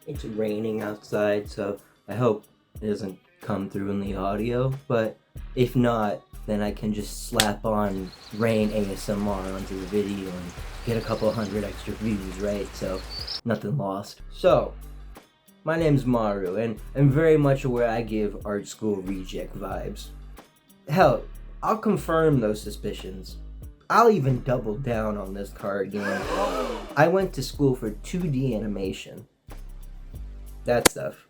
It's raining outside, so I hope it doesn't come through in the audio, but if not, then I can just slap on rain ASMR onto the video and get a couple hundred extra views, right? So, nothing lost. So, my name's Maru, and I'm very much aware I give art school reject vibes. Hell, I'll confirm those suspicions. I'll even double down on this card game. I went to school for 2D animation. That stuff.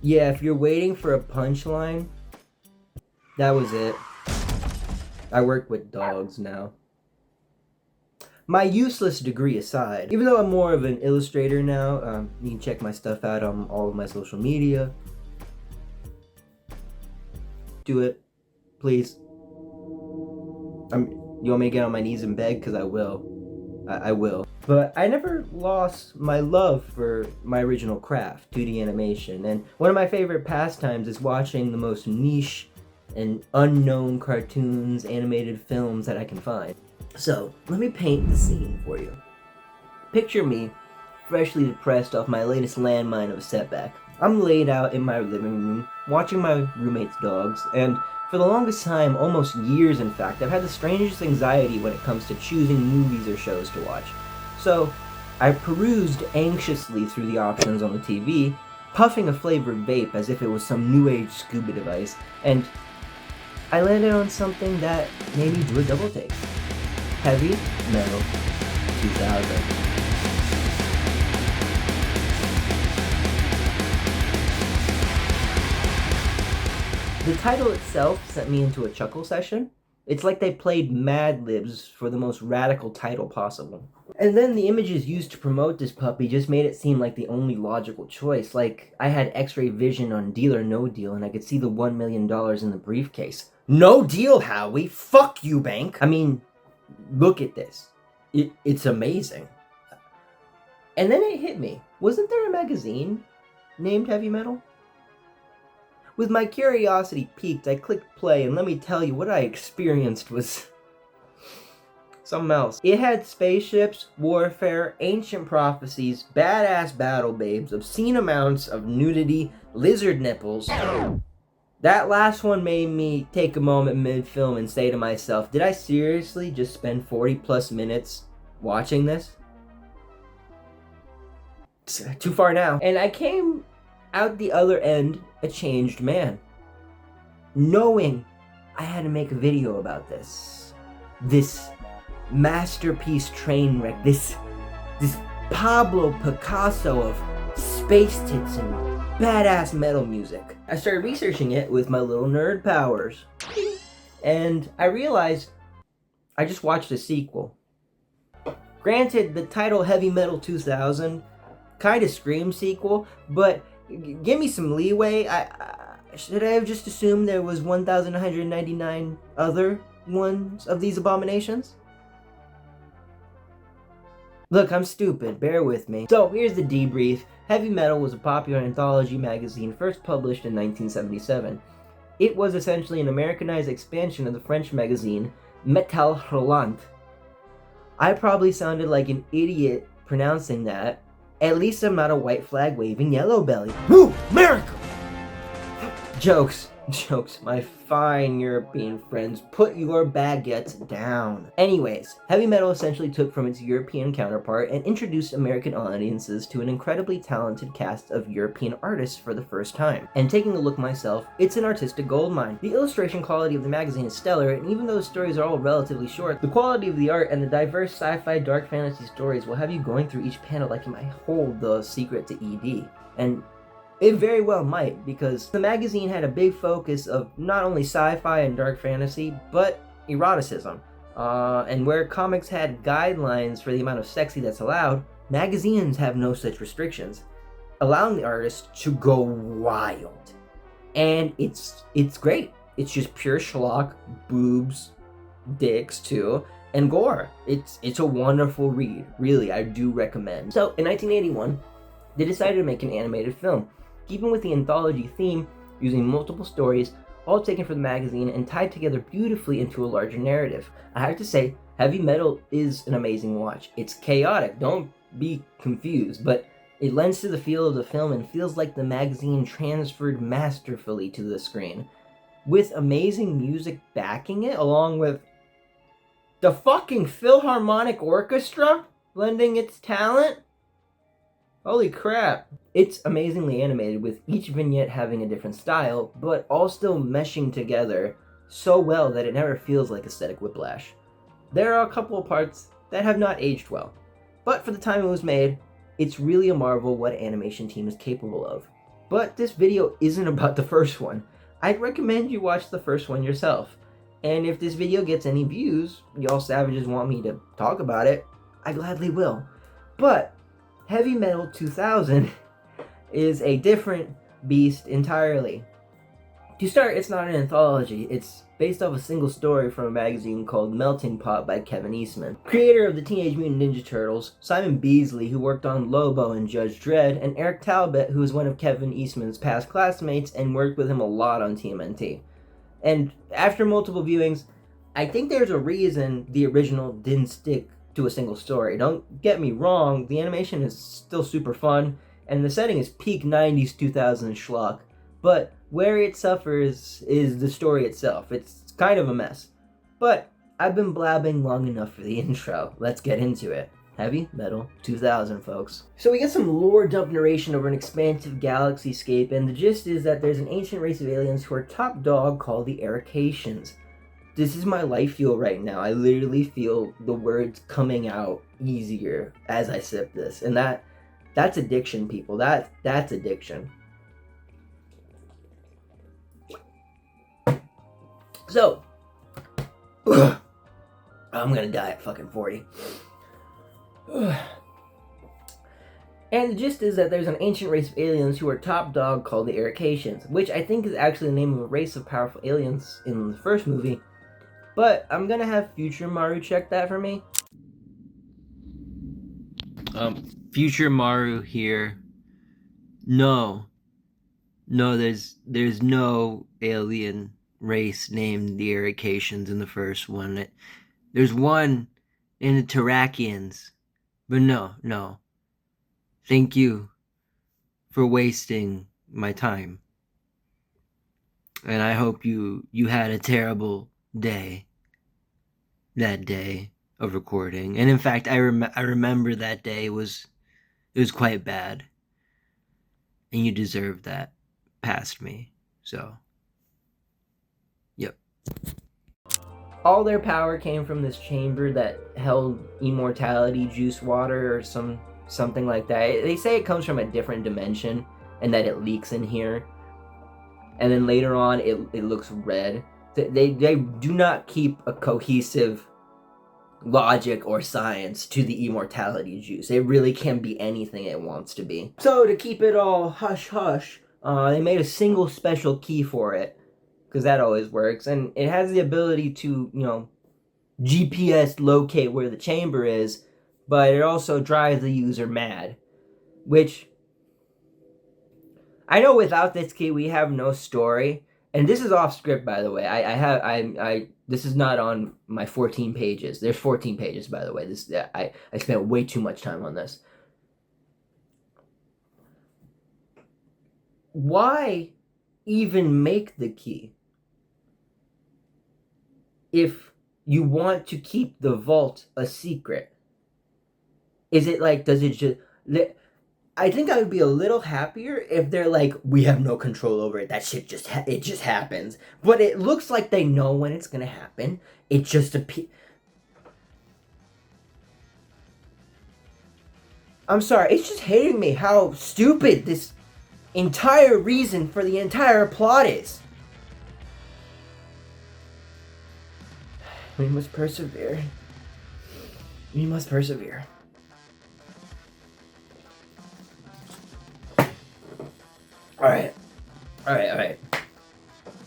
Yeah, if you're waiting for a punchline, that was it. I work with dogs now. My useless degree aside, even though I'm more of an illustrator now, you can check my stuff out on all of my social media. Do it, please. You want me to get on my knees and beg? Because I will. I will. But I never lost my love for my original craft, 2D animation, and one of my favorite pastimes is watching the most niche and unknown cartoons, animated films that I can find. So, let me paint the scene for you. Picture me, freshly depressed off my latest landmine of a setback. I'm laid out in my living room, watching my roommate's dogs, and for the longest time, almost years in fact, I've had the strangest anxiety when it comes to choosing movies or shows to watch. So, I perused anxiously through the options on the TV, puffing a flavored vape as if it was some new age scuba device, and I landed on something that made me do a double take. Heavy Metal 2000. The title itself sent me into a chuckle session. It's like they played Mad Libs for the most radical title possible. And then the images used to promote this puppy just made it seem like the only logical choice. Like I had x-ray vision on Deal or No Deal and I could see the $1 million in the briefcase. No deal, Howie! Fuck you, bank! I mean, look at this. It's amazing. And then it hit me. Wasn't there a magazine named Heavy Metal? With my curiosity piqued, I clicked play, and let me tell you, what I experienced was something else. It had spaceships, warfare, ancient prophecies, badass battle babes, obscene amounts of nudity, lizard nipples. That last one made me take a moment mid-film and say to myself, did I seriously just spend 40 plus minutes watching this? It's too far now. And I came out the other end a changed man, knowing I had to make a video about this masterpiece train wreck, this Pablo Picasso of space tits and badass metal music. I started researching it with my little nerd powers, and I realized I just watched a sequel. Granted, the title Heavy Metal 2000 kind of screams sequel, but give me some leeway. Should I have just assumed there was 1,199 other ones of these abominations? Look, I'm stupid, bear with me. So, here's the debrief. Heavy Metal was a popular anthology magazine first published in 1977. It was essentially an Americanized expansion of the French magazine Metal Hurlant. I probably sounded like an idiot pronouncing that. At least I'm not a white flag waving yellow belly. Woo! America! Jokes. My fine European friends. Put your baguettes down. Anyways, Heavy Metal essentially took from its European counterpart and introduced American audiences to an incredibly talented cast of European artists for the first time. And taking a look myself, it's an artistic goldmine. The illustration quality of the magazine is stellar, and even though the stories are all relatively short, the quality of the art and the diverse sci-fi dark fantasy stories will have you going through each panel like you might hold the secret to ED. And it very well might, because the magazine had a big focus of not only sci-fi and dark fantasy, but eroticism. And where comics had guidelines for the amount of sexy that's allowed, magazines have no such restrictions, allowing the artist to go wild. And it's great. It's just pure schlock, boobs, dicks too, and gore. It's a wonderful read. Really, I do recommend. So, in 1981, they decided to make an animated film, keeping with the anthology theme, using multiple stories, all taken from the magazine and tied together beautifully into a larger narrative. I have to say, Heavy Metal is an amazing watch. It's chaotic. Don't be confused, but it lends to the feel of the film and feels like the magazine transferred masterfully to the screen, with amazing music backing it, along with the fucking Philharmonic Orchestra lending its talent. Holy crap. It's amazingly animated, with each vignette having a different style, but all still meshing together so well that it never feels like aesthetic whiplash. There are a couple of parts that have not aged well, but for the time it was made, it's really a marvel what an animation team is capable of. But this video isn't about the first one. I'd recommend you watch the first one yourself. And if this video gets any views, y'all savages want me to talk about it, I gladly will. But Heavy Metal 2000 is a different beast entirely. To start, it's not an anthology. It's based off a single story from a magazine called Melting Pot by Kevin Eastman. Creator of the Teenage Mutant Ninja Turtles, Simon Beasley, who worked on Lobo and Judge Dredd, and Eric Talbot, who is one of Kevin Eastman's past classmates and worked with him a lot on TMNT. And after multiple viewings, I think there's a reason the original didn't stick to a single story. Don't get me wrong, the animation is still super fun, and the setting is peak 90s 2000 schlock, but where it suffers is the story itself. It's kind of a mess. But I've been blabbing long enough for the intro. Let's get into it. Heavy Metal 2000, folks. So we get some lore dump narration over an expansive galaxy-scape, and the gist is that there's an ancient race of aliens who are top dog called the Ericaceans. This is my life feel right now. I literally feel the words coming out easier as I sip this. And that's addiction, people. That's addiction. So, I'm gonna die at fucking 40. And the gist is that there's an ancient race of aliens who are top dog called the Ericaceans, which I think is actually the name of a race of powerful aliens in the first movie. But I'm gonna have Future Maru check that for me. Future Maru here. No, there's no alien race named the Ericaceans in the first one. There's one in the Terrakians, but no. Thank you for wasting my time. And I hope you had a terrible day. That day of recording. And in fact, I remember that day was quite bad. And you deserve that past me. So, yep. All their power came from this chamber that held immortality juice water or something like that. They say it comes from a different dimension and that it leaks in here. And then later on, it looks red. They do not keep a cohesive logic or science to the immortality juice. It really can be anything it wants to be. So to keep it all hush-hush, they made a single special key for it, because that always works, and it has the ability to, GPS locate where the chamber is, but it also drives the user mad, which I know without this key we have no story. And this is off script, by the way. This is not on my 14 pages. There's 14 pages, by the way. I spent way too much time on this. Why even make the key if you want to keep the vault a secret? Is it like, does it just... I think I would be a little happier if they're like, we have no control over it. That shit just happens. But it looks like they know when it's gonna happen. It just I'm sorry. It's just hitting me how stupid this entire reason for the entire plot is. We must persevere. We must persevere. Alright.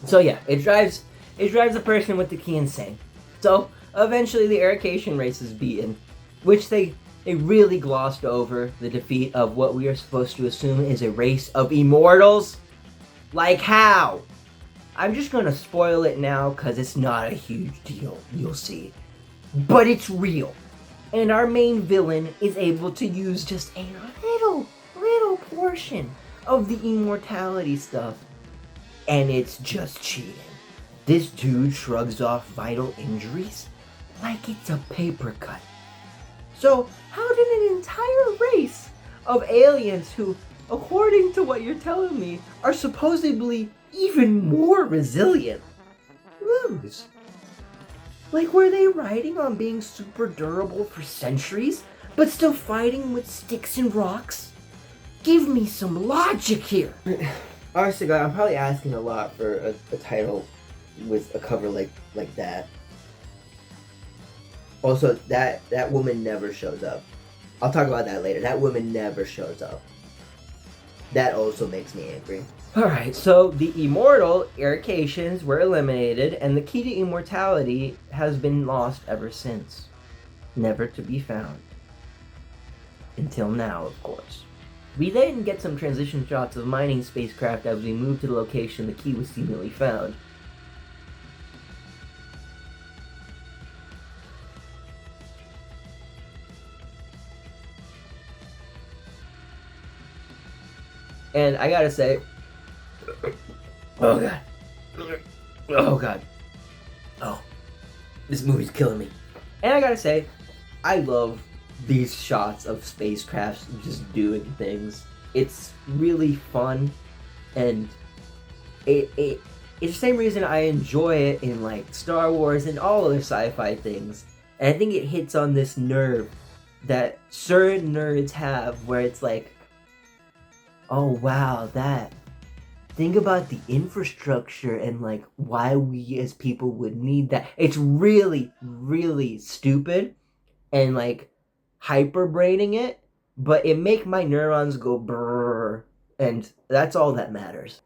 So yeah, it drives the person with the key insane. So eventually the Ericacean race is beaten, which they really glossed over the defeat of what we are supposed to assume is a race of immortals. Like how? I'm just gonna spoil it now because it's not a huge deal, you'll see. But it's real. And our main villain is able to use just a little portion of the immortality stuff. And it's just cheating. This dude shrugs off vital injuries like it's a paper cut. So how did an entire race of aliens who, according to what you're telling me, are supposedly even more resilient, lose? Like, were they riding on being super durable for centuries, but still fighting with sticks and rocks? Give me some logic here! Honestly, God, I'm probably asking a lot for a title with a cover like that. Also, that woman never shows up. I'll talk about that later. That woman never shows up. That also makes me angry. Alright, so the immortal irrigations were eliminated, and the key to immortality has been lost ever since. Never to be found. Until now, of course. We then get some transition shots of mining spacecraft as we move to the location the key was seemingly found. And I gotta say, oh god, oh god, oh, this movie's killing me. And I gotta say, I love these shots of spacecrafts just doing things. It's really fun, and it's the same reason I enjoy it in like Star Wars and all other sci-fi things. And I think it hits on this nerve that certain nerds have, where it's like, oh wow, think about the infrastructure and like why we as people would need that. It's really, really stupid and like hyper braining it, but it make my neurons go brrr, and that's all that matters.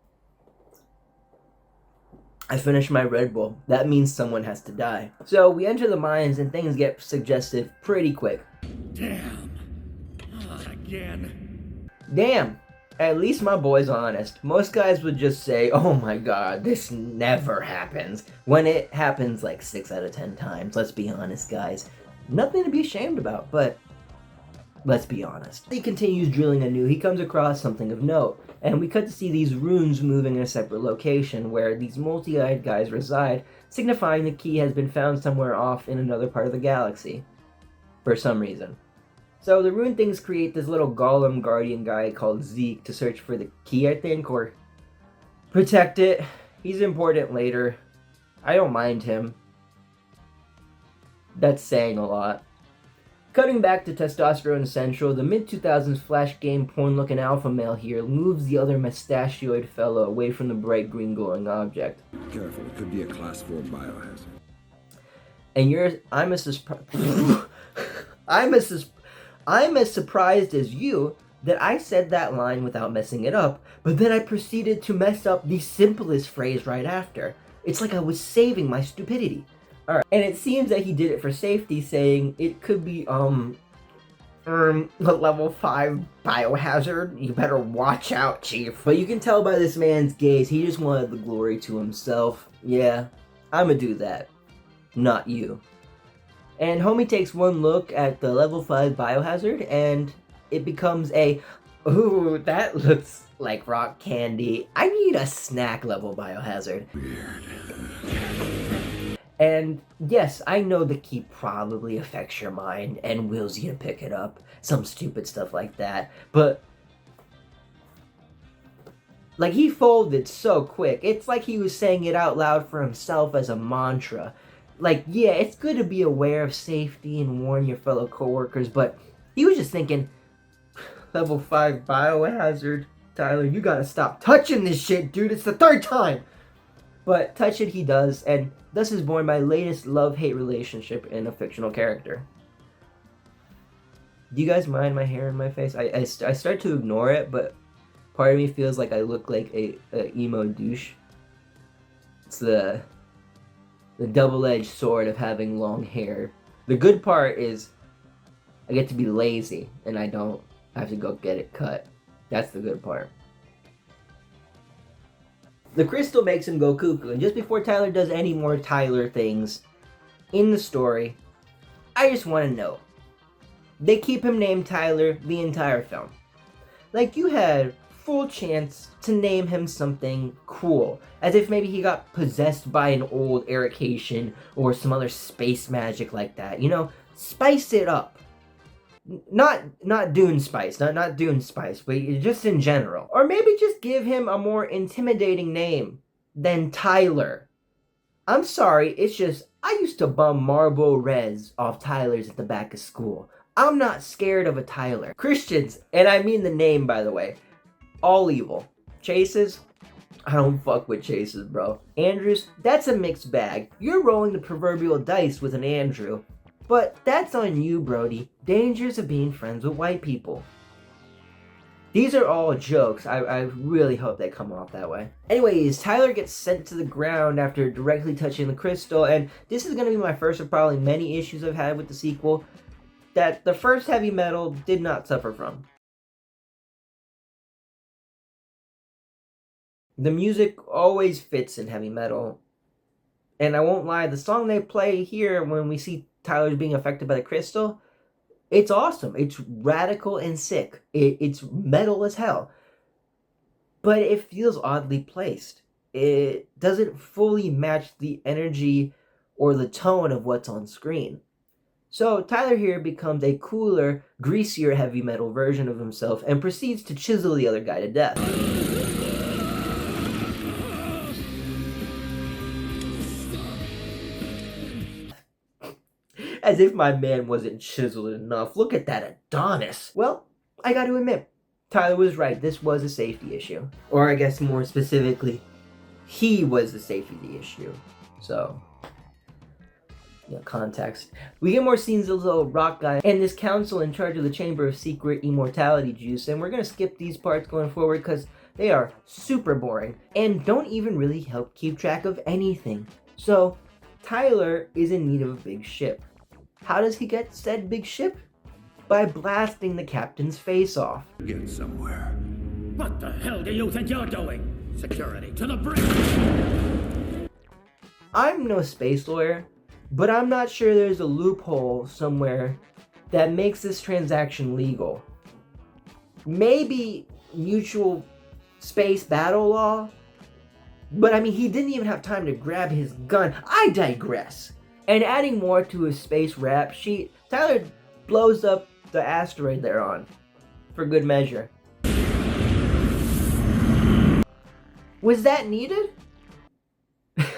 I finished my Red Bull. That means someone has to die. So we enter the mines and things get suggestive pretty quick. Damn. Again. Damn. At least my boy's honest. Most guys would just say, oh my god, this never happens. When it happens like 6 out of 10 times. Let's be honest, guys. Nothing to be ashamed about, but let's be honest. He continues drilling anew. He comes across something of note. And we cut to see these runes moving in a separate location where these multi-eyed guys reside, signifying the key has been found somewhere off in another part of the galaxy. For some reason. So the rune things create this little golem guardian guy called Zeke to search for the key, I think, or protect it. He's important later. I don't mind him. That's saying a lot. Cutting back to Testosterone Central, the mid-2000s flash game porn-looking alpha male here moves the other mustachioed fellow away from the bright green glowing object. Careful, it could be a class 4 biohazard. And I'm as surprised as you that I said that line without messing it up, but then I proceeded to mess up the simplest phrase right after. It's like I was saving my stupidity. Alright, and it seems that he did it for safety, saying it could be, a level 5 biohazard. You better watch out, Chief. But you can tell by this man's gaze, he just wanted the glory to himself. Yeah, I'ma do that. Not you. And homie takes one look at the level 5 biohazard, and it becomes a, ooh, that looks like rock candy. I need a snack level biohazard. Weird. And yes, I know the key probably affects your mind and wills you to pick it up. Some stupid stuff like that. But, like, he folded so quick. It's like he was saying it out loud for himself as a mantra. Like, yeah, it's good to be aware of safety and warn your fellow coworkers, but he was just thinking, level 5 biohazard, Tyler, you gotta stop touching this shit, dude. It's the 3rd time. But touch it he does, and thus is born my latest love-hate relationship in a fictional character. Do you guys mind my hair in my face? I start to ignore it, but part of me feels like I look like a emo douche. It's the double-edged sword of having long hair. The good part is I get to be lazy, and I don't have to go get it cut. That's the good part. The crystal makes him go cuckoo, and just before Tyler does any more Tyler things in the story, I just want to know, they keep him named Tyler the entire film. Like, you had full chance to name him something cool, as if maybe he got possessed by an old Eric Haitian or some other space magic like that. You know, spice it up. Not Dune Spice, not Dune Spice, but just in general. Or maybe just give him a more intimidating name than Tyler. I'm sorry, it's just, I used to bum Marlboro Reds off Tylers at the back of school. I'm not scared of a Tyler. Christians, and I mean the name by the way, all evil. Chases, I don't fuck with Chases, bro. Andrews, that's a mixed bag. You're rolling the proverbial dice with an Andrew. But that's on you, Brody. Dangers of being friends with white people. These are all jokes. I really hope they come off that way. Anyways, Tyler gets sent to the ground after directly touching the crystal, and this is going to be my first of probably many issues I've had with the sequel that the first Heavy Metal did not suffer from. The music always fits in Heavy Metal, and I won't lie, the song they play here when we see Tyler's being affected by the crystal, it's awesome. It's radical and sick. It's metal as hell. But it feels oddly placed. It doesn't fully match the energy or the tone of what's on screen. So Tyler here becomes a cooler, greasier heavy metal version of himself and proceeds to chisel the other guy to death. As if my man wasn't chiseled enough. Look at that Adonis. Well, I gotta admit, Tyler was right. This was a safety issue. Or I guess more specifically, he was the safety issue. So, yeah, context. We get more scenes of the little rock guy and this council in charge of the Chamber of Secret Immortality Juice. And we're gonna skip these parts going forward because they are super boring and don't even really help keep track of anything. So, Tyler is in need of a big ship. How does he get said big ship? By blasting the captain's face off. Get somewhere. What the hell do you think you're doing? Security to the bridge! I'm no space lawyer, but I'm not sure there's a loophole somewhere that makes this transaction legal. Maybe mutual space battle law? But I mean, he didn't even have time to grab his gun. I digress. And adding more to his space rap sheet, Tyler blows up the asteroid they're on. For good measure. Was that needed?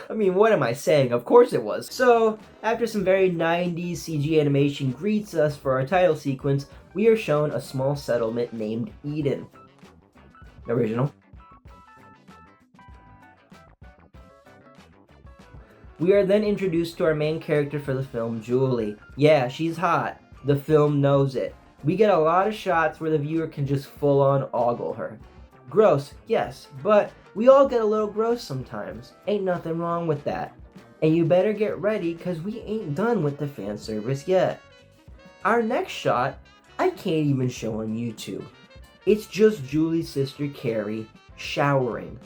I mean, what am I saying? Of course it was. So, after some very 90s CG animation greets us for our title sequence, we are shown a small settlement named Eden. Original. We are then introduced to our main character for the film, Julie. Yeah, she's hot. The film knows it. We get a lot of shots where the viewer can just full-on ogle her. Gross, yes, but we all get a little gross sometimes. Ain't nothing wrong with that. And you better get ready, cause we ain't done with the fan service yet. Our next shot, I can't even show on YouTube. It's just Julie's sister Carrie showering.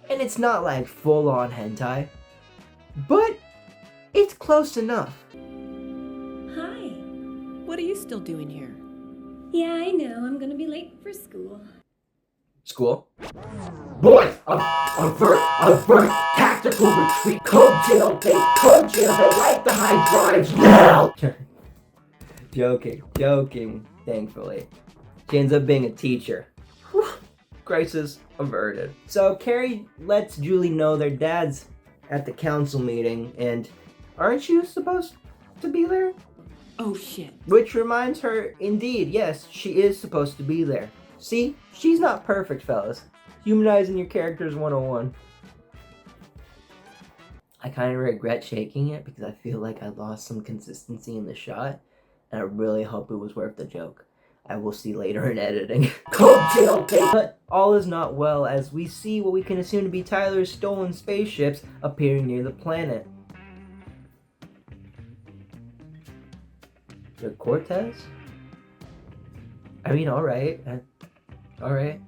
And it's not like full-on hentai. But it's close enough. Hi. What are you still doing here? Yeah, I know. I'm gonna be late for school. School? Boys, avert tactical retreat. Code jailbait, light the high drives now. Joking, thankfully. She ends up being a teacher. Whew. Crisis averted. So Carrie lets Julie know their dad's at the council meeting, and aren't you supposed to be there? Oh shit. Which reminds her, indeed, yes, she is supposed to be there. See, she's not perfect, fellas. Humanizing your characters 101. I kind of regret shaking it because I feel like I lost some consistency in the shot, and I really hope it was worth the joke. I will see later in editing. But all is not well as we see what we can assume to be Tyler's stolen spaceships appearing near the planet. The Cortez? I mean, alright. Alright.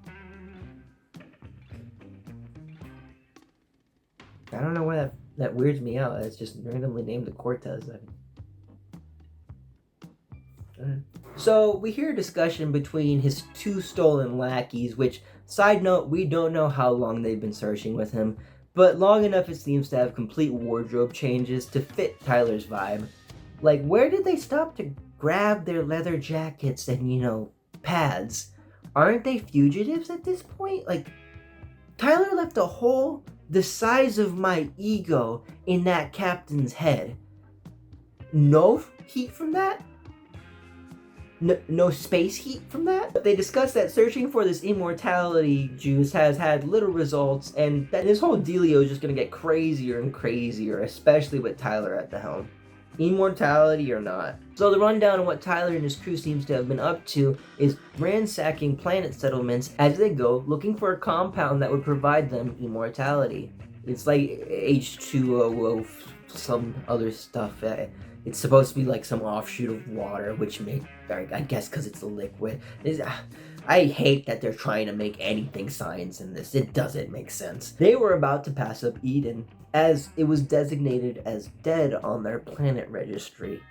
I don't know why that weirds me out. It's just randomly named the Cortez. So we hear a discussion between his two stolen lackeys, which, side note, we don't know how long they've been searching with him, but long enough it seems to have complete wardrobe changes to fit Tyler's vibe. Like, where did they stop to grab their leather jackets and, pads? Aren't they fugitives at this point? Like, Tyler left a hole the size of my ego in that captain's head. No heat from that? No space heat from that? They discuss that searching for this immortality juice has had little results, and that this whole dealio is just gonna get crazier and crazier, especially with Tyler at the helm. Immortality or not. So the rundown of what Tyler and his crew seems to have been up to is ransacking planet settlements as they go, looking for a compound that would provide them immortality. It's like H2O, some other stuff. It's supposed to be like some offshoot of water, which I guess because it's a liquid. I hate that they're trying to make anything science in this. It doesn't make sense. They were about to pass up Eden, as it was designated as dead on their planet registry.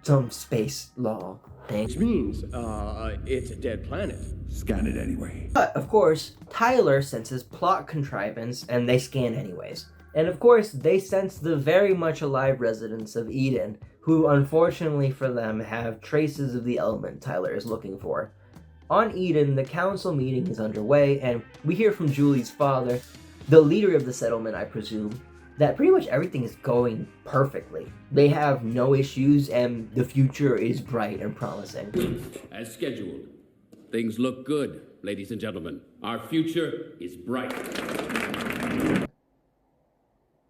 Some space law thing. Which means, it's a dead planet. Scan it anyway. But, of course, Tyler senses plot contrivance, and they scan anyways. And of course, they sense the very much alive residents of Eden, who unfortunately for them have traces of the element Tyler is looking for. On Eden, the council meeting is underway, and we hear from Julie's father, the leader of the settlement, I presume, that pretty much everything is going perfectly. They have no issues, and the future is bright and promising. As scheduled. Things look good, ladies and gentlemen. Our future is bright.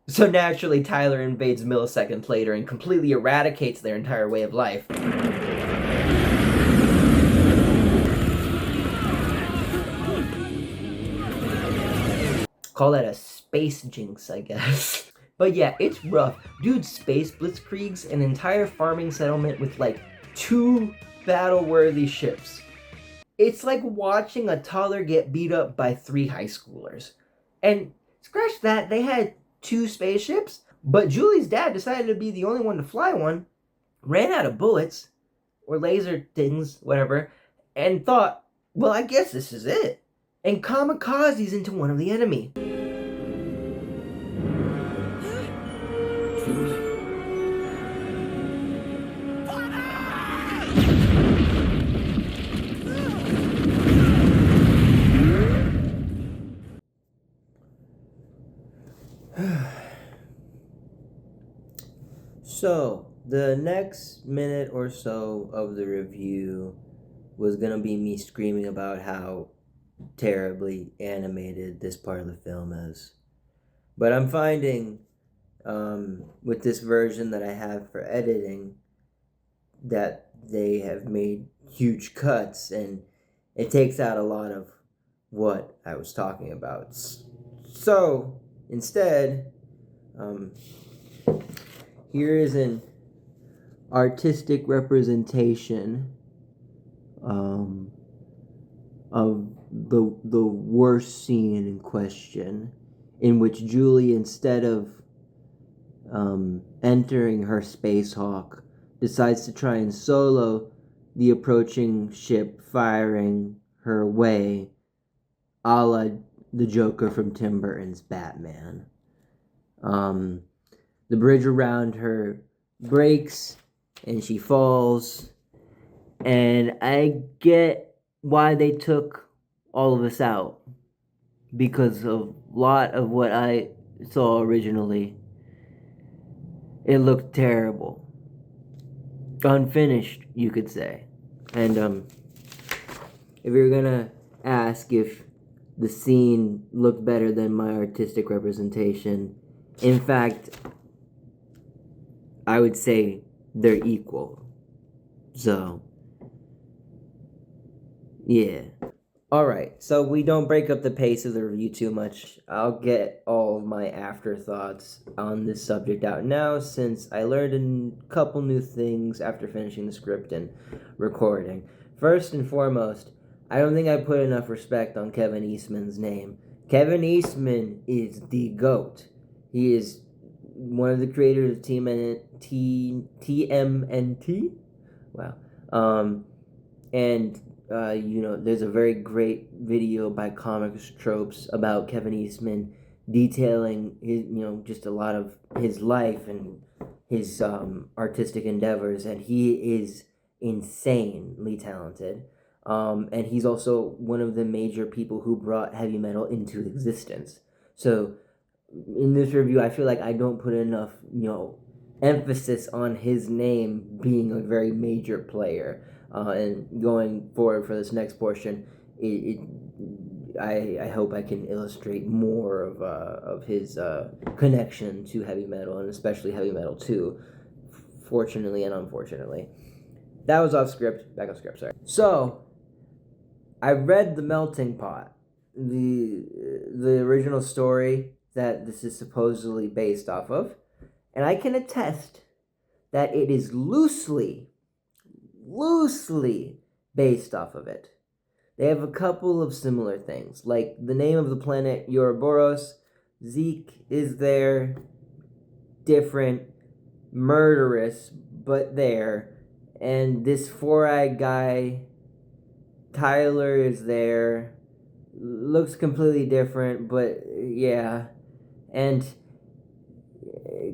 So naturally, Tyler invades milliseconds later and completely eradicates their entire way of life. Call that a space jinx, I guess. But yeah, it's rough. Dude space blitzkriegs an entire farming settlement with like 2 battle-worthy ships. It's like watching a toddler get beat up by 3 high schoolers. And scratch that, they had 2 spaceships, but Julie's dad decided to be the only one to fly one, ran out of bullets, or laser things, whatever, and thought, well, I guess this is it, and kamikazes into one of the enemy. Julie. So, the next minute or so of the review was gonna be me screaming about how terribly animated this part of the film is. But I'm finding, with this version that I have for editing, that they have made huge cuts, and it takes out a lot of what I was talking about. So, instead, here is an artistic representation of the worst scene in question, in which Julie, instead of entering her Space Hawk, decides to try and solo the approaching ship, firing her way, a la the Joker from Tim Burton's Batman. The bridge around her breaks, and she falls. And I get why they took all of us out, because of a lot of what I saw originally. It looked terrible. Unfinished, you could say. And if you're gonna ask if the scene looked better than my artistic representation, in fact, I would say they're equal. So, yeah. Alright, so we don't break up the pace of the review too much. I'll get all of my afterthoughts on this subject out now, since I learned a couple new things after finishing the script and recording. First and foremost, I don't think I put enough respect on Kevin Eastman's name. Kevin Eastman is the GOAT. He is one of the creators of TMNT. Wow. And there's a very great video by Comics Tropes about Kevin Eastman detailing his, just a lot of his life and his artistic endeavors, and he is insanely talented. And he's also one of the major people who brought heavy metal into existence. So in this review, I feel like I don't put enough, emphasis on his name being a very major player. And going forward for this next portion, I hope I can illustrate more of his connection to heavy metal, and especially heavy metal 2, fortunately and unfortunately. That was off script. Back on script, sorry. So, I read The Melting Pot, the original story that this is supposedly based off of, and I can attest that it is loosely based off of it. They have a couple of similar things, like the name of the planet Ouroboros. Zeke is there, different, murderous, but there. And this four-eyed guy, Tyler, is there, looks completely different, but yeah. And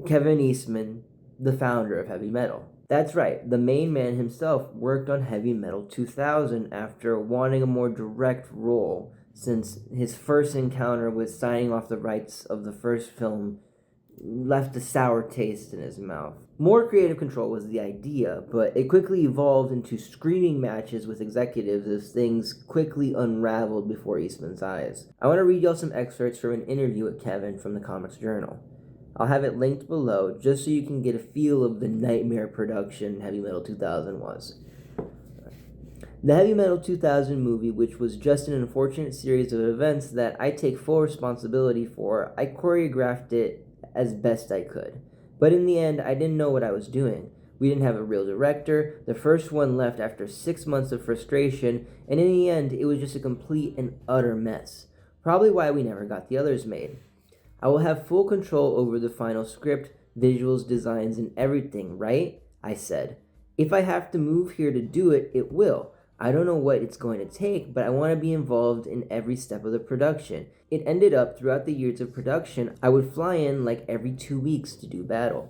Kevin Eastman, the founder of heavy metal. That's right, the main man himself worked on Heavy Metal 2000 after wanting a more direct role, since his first encounter with signing off the rights of the first film left a sour taste in his mouth. More creative control was the idea, but it quickly evolved into screaming matches with executives as things quickly unraveled before Eastman's eyes. I want to read y'all some excerpts from an interview with Kevin from the Comics Journal. I'll have it linked below just so you can get a feel of the nightmare production Heavy Metal 2000 was. The Heavy Metal 2000 movie, which was just an unfortunate series of events that I take full responsibility for, I choreographed it as best I could. But in the end, I didn't know what I was doing. We didn't have a real director. The first one left after 6 months of frustration, and in the end, it was just a complete and utter mess. Probably why we never got the others made. I will have full control over the final script, visuals, designs, and everything, right? I said. If I have to move here to do it, it will. I don't know what it's going to take, but I want to be involved in every step of the production. It ended up, throughout the years of production, I would fly in like every 2 weeks to do battle.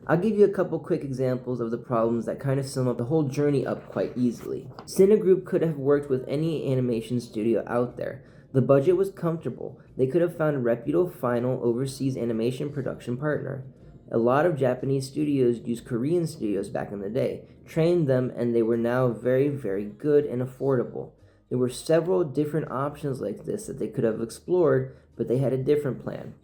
I'll give you a couple quick examples of the problems that kind of sum up the whole journey up quite easily. Cinegroup could have worked with any animation studio out there. The budget was comfortable. They could have found a reputable final overseas animation production partner. A lot of Japanese studios used Korean studios back in the day, trained them, and they were now very, very good and affordable. There were several different options like this that they could have explored, but they had a different plan.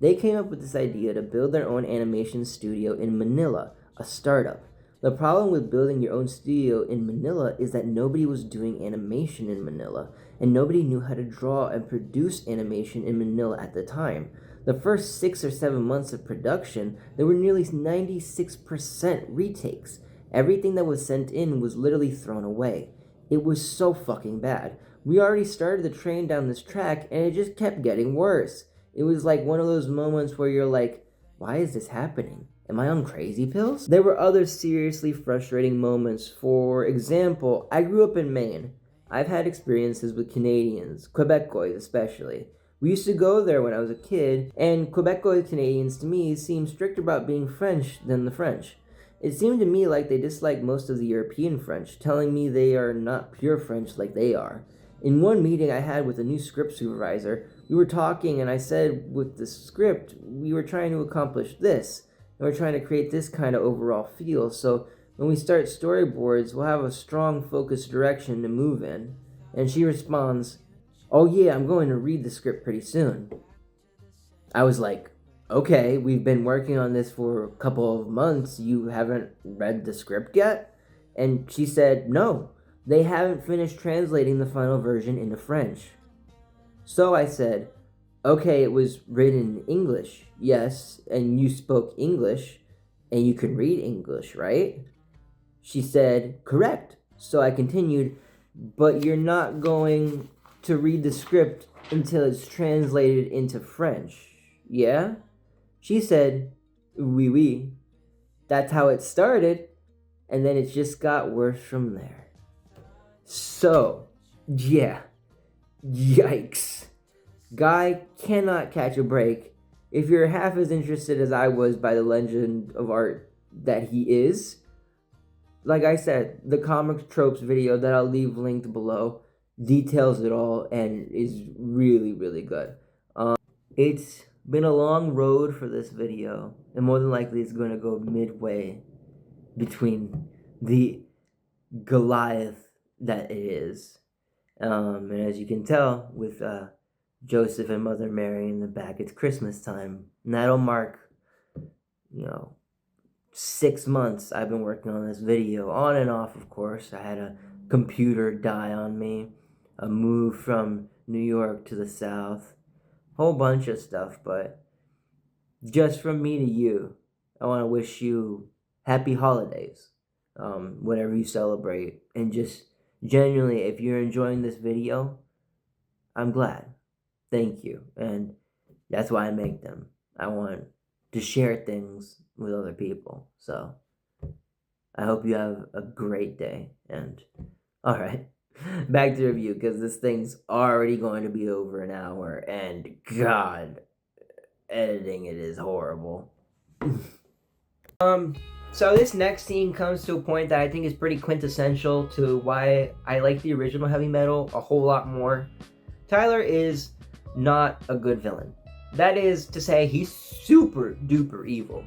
They came up with this idea to build their own animation studio in Manila, a startup. The problem with building your own studio in Manila is that nobody was doing animation in Manila, and nobody knew how to draw and produce animation in Manila at the time. The first 6 or 7 months of production, there were nearly 96% retakes. Everything that was sent in was literally thrown away. It was so fucking bad. We already started the train down this track, and it just kept getting worse. It was like one of those moments where you're like, why is this happening? Am I on crazy pills? There were other seriously frustrating moments. For example, I grew up in Maine. I've had experiences with Canadians, Quebecois especially. We used to go there when I was a kid, and Quebecois Canadians to me seemed stricter about being French than the French. It seemed to me like they disliked most of the European French, telling me they are not pure French like they are. In one meeting I had with a new script supervisor, we were talking and I said with the script, we were trying to accomplish this, and we're trying to create this kind of overall feel, so when we start storyboards, we'll have a strong focused direction to move in. And she responds, oh yeah, I'm going to read the script pretty soon. I was like, okay, we've been working on this for a couple of months, you haven't read the script yet? And she said, no, they haven't finished translating the final version into French. So I said, okay, it was written in English, yes, and you spoke English, and you can read English, right? She said, correct. So I continued, but you're not going to read the script until it's translated into French, yeah? She said, oui, oui. That's how it started, and then it just got worse from there. So, yeah. Yikes. Guy cannot catch a break. If you're half as interested as I was by the legend of art that he is, like I said, the comic tropes video that I'll leave linked below details it all and is really, really good. It's been a long road for this video, and more than likely it's going to go midway between the Goliath that it is. And as you can tell, with Joseph and Mother Mary in the back, it's Christmas time. And that'll mark, 6 months I've been working on this video. On and off, of course. I had a computer die on me. A move from New York to the South. Whole bunch of stuff, but just from me to you, I want to wish you happy holidays. Whatever you celebrate. And just genuinely, if you're enjoying this video, I'm glad. Thank you. And that's why I make them. I want to share things with other people. So I hope you have a great day. And alright, back to the review, because this thing's already going to be over an hour. And God, editing it is horrible. So this next scene comes to a point that I think is pretty quintessential to why I like the original Heavy Metal a whole lot more. Tyler is not a good villain. That is to say, he's super duper evil.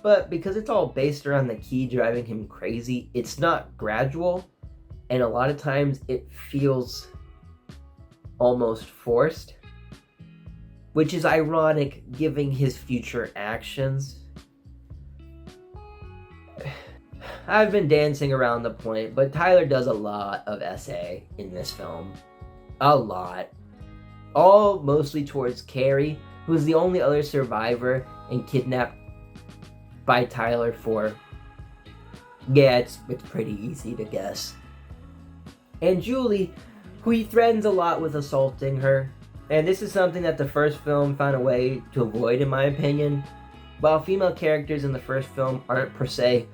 But because it's all based around the key driving him crazy, it's not gradual. And a lot of times it feels almost forced. Which is ironic given his future actions. I've been dancing around the point, but Tyler does a lot of SA in this film. A lot. All mostly towards Carrie, who is the only other survivor and kidnapped by Tyler for... Yeah, it's pretty easy to guess. And Julie, who he threatens a lot with assaulting her. And this is something that the first film found a way to avoid, in my opinion. While female characters in the first film aren't per se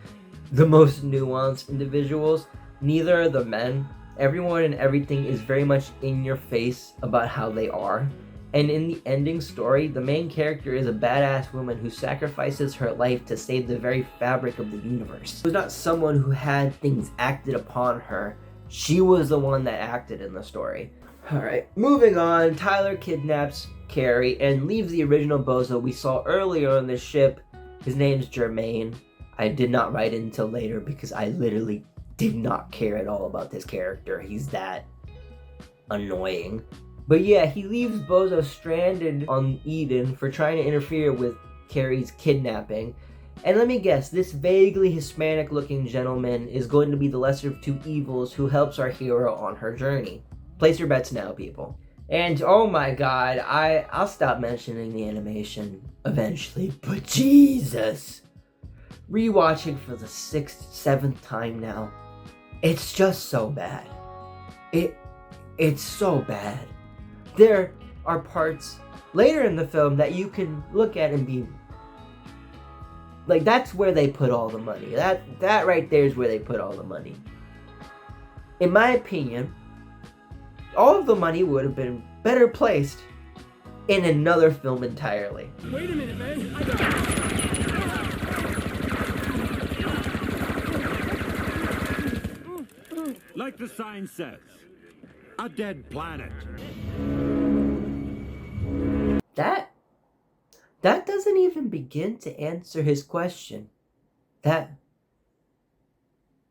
the most nuanced individuals, neither are the men. Everyone and everything is very much in your face about how they are. And in the ending story, the main character is a badass woman who sacrifices her life to save the very fabric of the universe. It was not someone who had things acted upon her. She was the one that acted in the story. Alright, moving on, Tyler kidnaps Carrie and leaves the original bozo we saw earlier on this ship. His name's Jermaine. I did not write it until later because I literally did not care at all about this character. He's that annoying. But yeah, he leaves Bozo stranded on Eden for trying to interfere with Carrie's kidnapping. And let me guess, this vaguely Hispanic looking gentleman is going to be the lesser of two evils who helps our hero on her journey. Place your bets now, people. And oh my god, I'll stop mentioning the animation eventually, but Jesus! Rewatching for the 6th, 7th time now, it's just so bad. It's so bad. There are parts later in the film that you can look at and be like, that's where they put all the money. That right there is where they put all the money. In my opinion, all of the money would have been better placed in another film entirely. Wait a minute, man. Like the sign says, a dead planet. That doesn't even begin to answer his question. That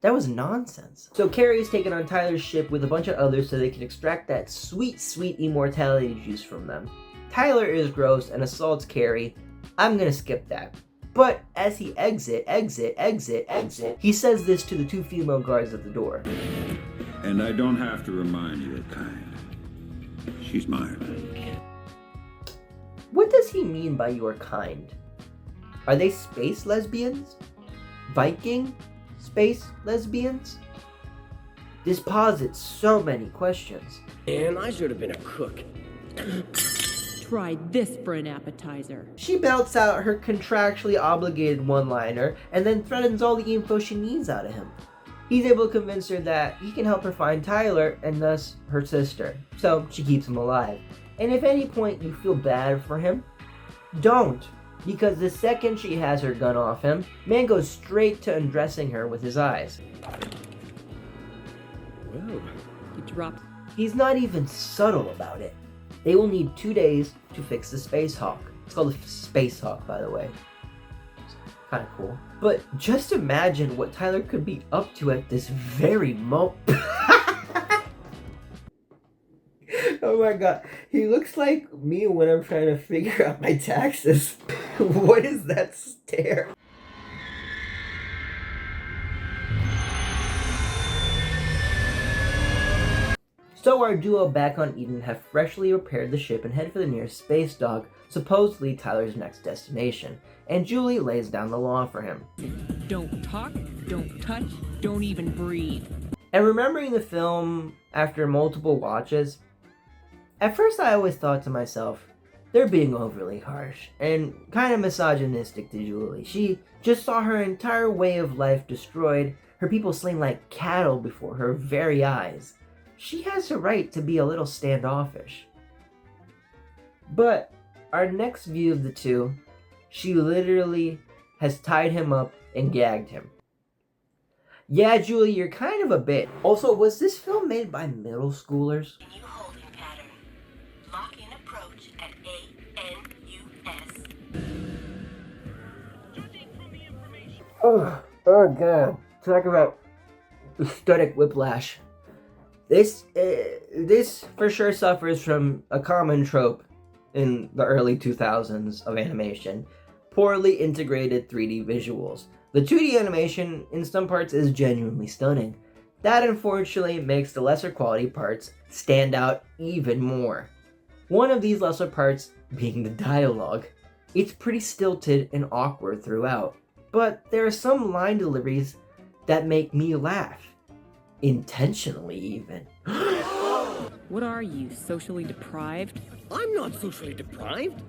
was nonsense. So Carrie's taken on Tyler's ship with a bunch of others so they can extract that sweet, sweet immortality juice from them. Tyler is gross and assaults Carrie. I'm gonna skip that. But as he exit, he says this to the two female guards at the door. And I don't have to remind you of kind. She's mine. What does he mean by your kind? Are they space lesbians? Viking space lesbians? This posits so many questions. And I should have been a cook. Try this for an appetizer. She belts out her contractually obligated one-liner and then threatens all the info she needs out of him. He's able to convince her that he can help her find Tyler and thus her sister, so she keeps him alive. And if at any point you feel bad for him, don't, because the second she has her gun off him, man goes straight to undressing her with his eyes. Whoa, he dropped. He's not even subtle about it. They will need 2 days to fix the Space Hawk. It's called the Space Hawk, by the way. Kind of cool. But just imagine what Tyler could be up to at this very moment. Oh my god. He looks like me when I'm trying to figure out my taxes. What is that stare? So our duo back on Eden have freshly repaired the ship and head for the nearest space dock, supposedly Tyler's next destination, and Julie lays down the law for him. Don't talk, don't touch, don't even breathe. And remembering the film after multiple watches, at first I always thought to myself, they're being overly harsh and kind of misogynistic to Julie. She just saw her entire way of life destroyed, her people slain like cattle before her very eyes. She has the right to be a little standoffish. But our next view of the two, she literally has tied him up and gagged him. Yeah, Julie, you're kind of a bit. Also, was this film made by middle schoolers? New holding pattern. Lock in approach at ANUS. Oh god. Talk about aesthetic whiplash. This for sure suffers from a common trope in the early 2000s of animation. Poorly integrated 3D visuals. The 2D animation in some parts is genuinely stunning. That unfortunately makes the lesser quality parts stand out even more. One of these lesser parts being the dialogue. It's pretty stilted and awkward throughout, but there are some line deliveries that make me laugh. Intentionally even. What are you, socially deprived? I'm not socially deprived.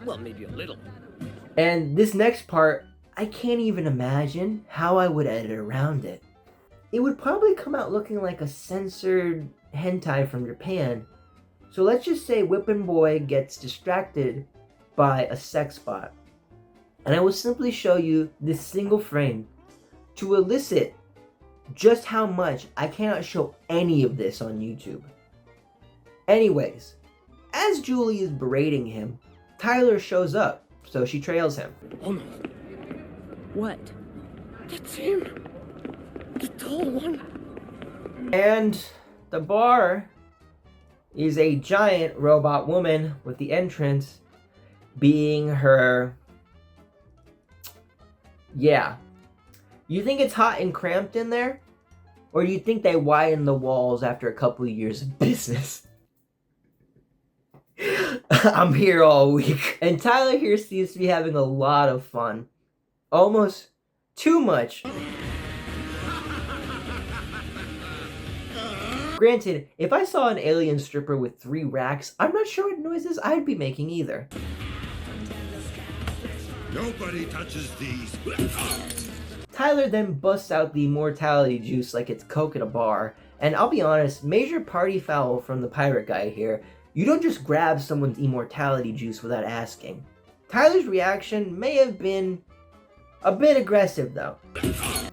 Well, maybe a little. And this next part, I can't even imagine how I would edit around it. It would probably come out looking like a censored hentai from Japan. So let's just say Whippin' Boy gets distracted by a sex bot. And I will simply show you this single frame to elicit just how much I cannot show any of this on YouTube. Anyways, as Julie is berating him, Tyler shows up, so she trails him. Oh no, What? that's him. The tall one. And the bar is a giant robot woman with the entrance being her... Yeah. You think it's hot and cramped in there? Or do you think they widen the walls after a couple of years of business? I'm here all week. And Tyler here seems to be having a lot of fun. Almost too much. Granted, if I saw an alien stripper with 3 racks, I'm not sure what noises I'd be making either. Nobody touches these. Tyler then busts out the immortality juice like it's Coke at a bar, and I'll be honest, major party foul from the pirate guy here. You don't just grab someone's immortality juice without asking. Tyler's reaction may have been a bit aggressive though.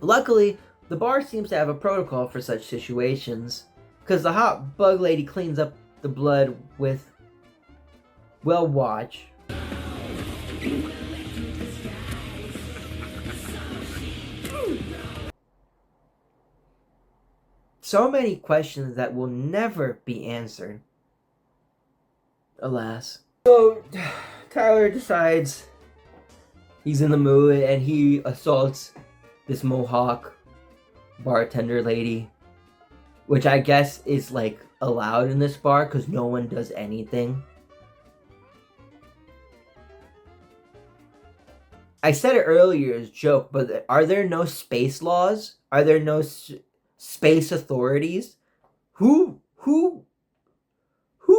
Luckily, the bar seems to have a protocol for such situations, because the hot bug lady cleans up the blood with, well, watch. So many questions that will never be answered. Alas. So, Tyler decides he's in the mood and he assaults this Mohawk bartender lady, which I guess is like allowed in this bar because no one does anything. I said it earlier as a joke, but are there no space laws? Are there no space authorities? Who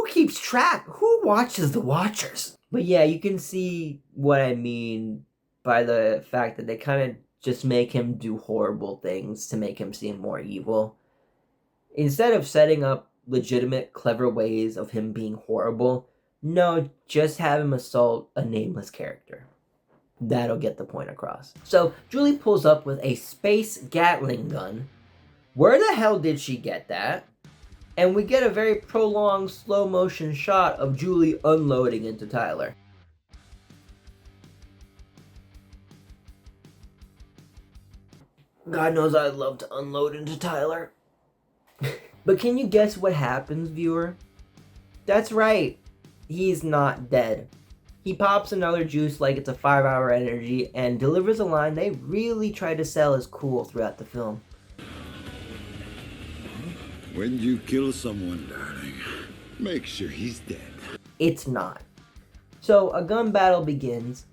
keeps track? Who watches the watchers? But yeah, you can see what I mean by the fact that they kind of just make him do horrible things to make him seem more evil. Instead of setting up legitimate, clever ways of him being horrible, no, just have him assault a nameless character. That'll get the point across. So, Julie pulls up with a space Gatling gun. Where the hell did she get that? And we get a very prolonged slow motion shot of Julie unloading into Tyler. God knows I'd love to unload into Tyler. But can you guess what happens, viewer? That's right. He's not dead. He pops another juice like it's a 5-hour energy and delivers a line they really try to sell as cool throughout the film. When you kill someone, darling, make sure he's dead. It's not. So a gun battle begins.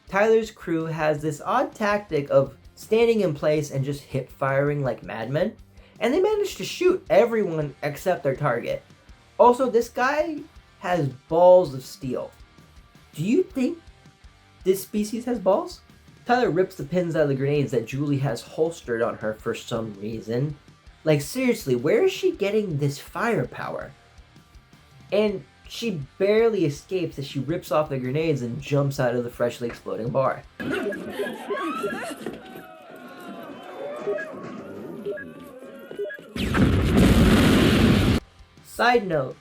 Tyler's crew has this odd tactic of standing in place and just hip firing like madmen, and they manage to shoot everyone except their target. Also, this guy has balls of steel. Do you think this species has balls? Tyler rips the pins out of the grenades that Julie has holstered on her for some reason. Like, seriously, where is she getting this firepower? And she barely escapes as she rips off the grenades and jumps out of the freshly exploding bar. Side note,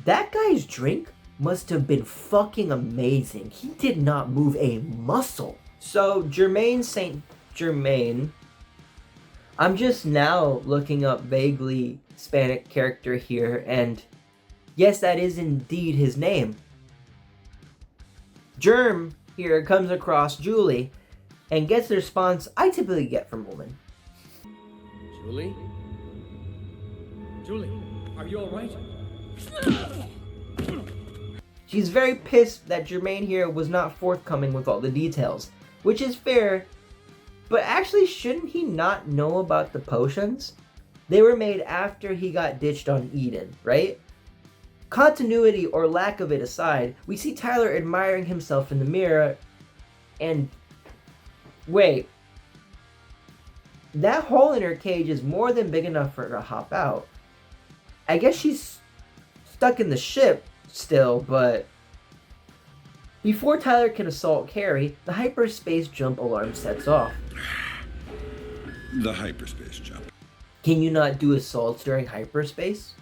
that guy's drink must have been fucking amazing. He did not move a muscle. So, Jermaine St. Germain, I'm just now looking up vaguely Hispanic character here, and yes, that is indeed his name. Germ here comes across Julie and gets the response I typically get from women. Julie? Julie, are you alright? She's very pissed that Jermaine here was not forthcoming with all the details, which is fair, but actually shouldn't he not know about the potions? They were made after he got ditched on Eden, right? Continuity or lack of it aside, we see Tyler admiring himself in the mirror, and wait, that hole in her cage is more than big enough for her to hop out. I guess she's stuck in the ship still, but before Tyler can assault Carrie, the hyperspace jump alarm sets off. The hyperspace jump. Can you not do assaults during hyperspace?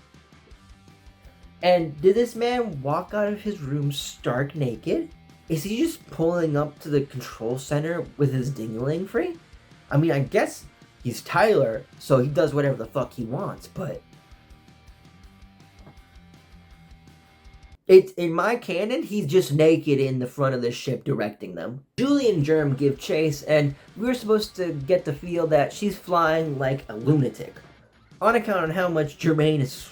And did this man walk out of his room stark naked? Is he just pulling up to the control center with his dingling free? I mean, I guess he's Tyler, so he does whatever the fuck he wants, but it's in my canon, he's just naked in the front of the ship directing them. Julie and Germ give chase, and we're supposed to get the feel that she's flying like a lunatic, on account of how much Jermaine is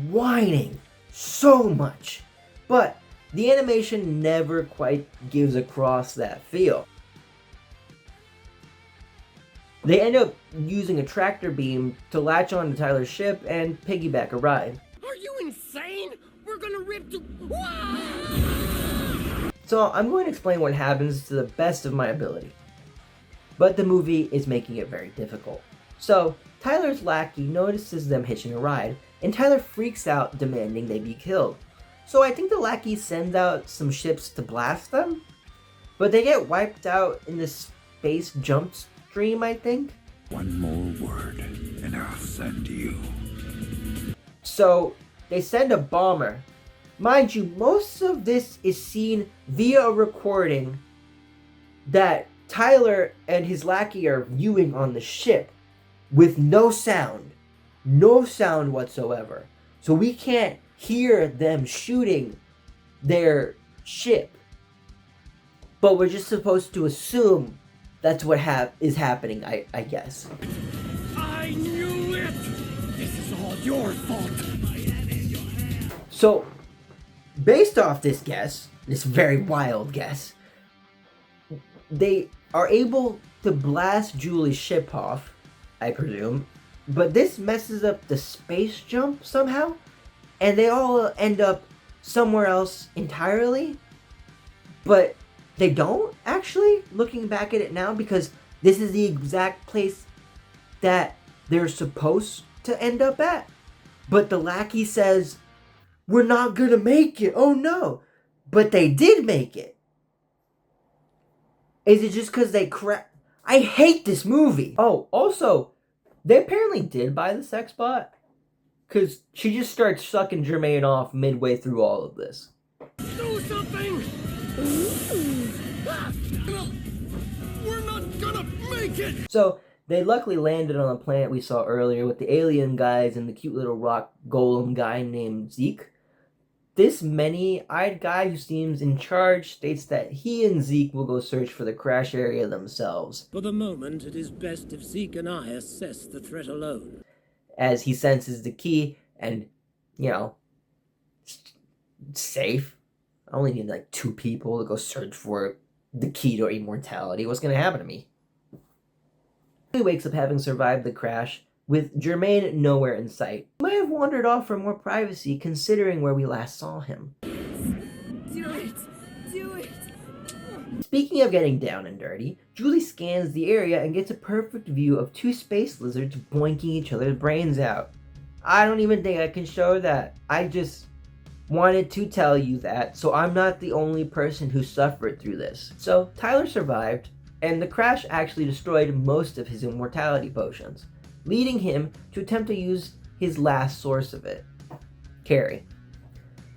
whining so much. But the animation never quite gives across that feel. They end up using a tractor beam to latch onto Tyler's ship and piggyback a ride. Are you insane? We're gonna rip to... So I'm going to explain what happens to the best of my ability. But the movie is making it very difficult. So Tyler's lackey notices them hitching a ride, and Tyler freaks out demanding they be killed. So I think the lackey sends out some ships to blast them, but they get wiped out in this space jump stream, I think. One more word, and I'll send you. So they send a bomber. Mind you, most of this is seen via a recording that Tyler and his lackey are viewing on the ship with no sound whatsoever. So we can't hear them shooting their ship. But we're just supposed to assume that's what is happening, I guess. I knew it! This is all your fault! So, based off this guess, this very wild guess, they are able to blast Julie's ship off, I presume, but this messes up the space jump somehow, and they all end up somewhere else entirely, but they don't actually, looking back at it now, because This is the exact place that they're supposed to end up at. But the lackey says, we're not gonna make it. Oh no. But they did make it. Is it just because they I hate this movie. Oh, also, they apparently did buy the sex bot. Because she just starts sucking Jermaine off midway through all of this. Do something! Ah, no, we're not gonna make it! So, they luckily landed on the planet we saw earlier with the alien guys and the cute little rock golem guy named Zeke. This many-eyed guy who seems in charge states that he and Zeke will go search for the crash area themselves. For the moment, it is best if Zeke and I assess the threat alone. As he senses the key and, you know, safe. I only need like 2 people to go search for the key to immortality. What's going to happen to me? He wakes up having survived the crash with Jermaine nowhere in sight. He might have wandered off for more privacy considering where we last saw him. Do it! Do it! Speaking of getting down and dirty, Julie scans the area and gets a perfect view of 2 space lizards boinking each other's brains out. I don't even think I can show that. I just wanted to tell you that, so I'm not the only person who suffered through this. So Tyler survived, and the crash actually destroyed most of his immortality potions, leading him to attempt to use his last source of it, Carrie.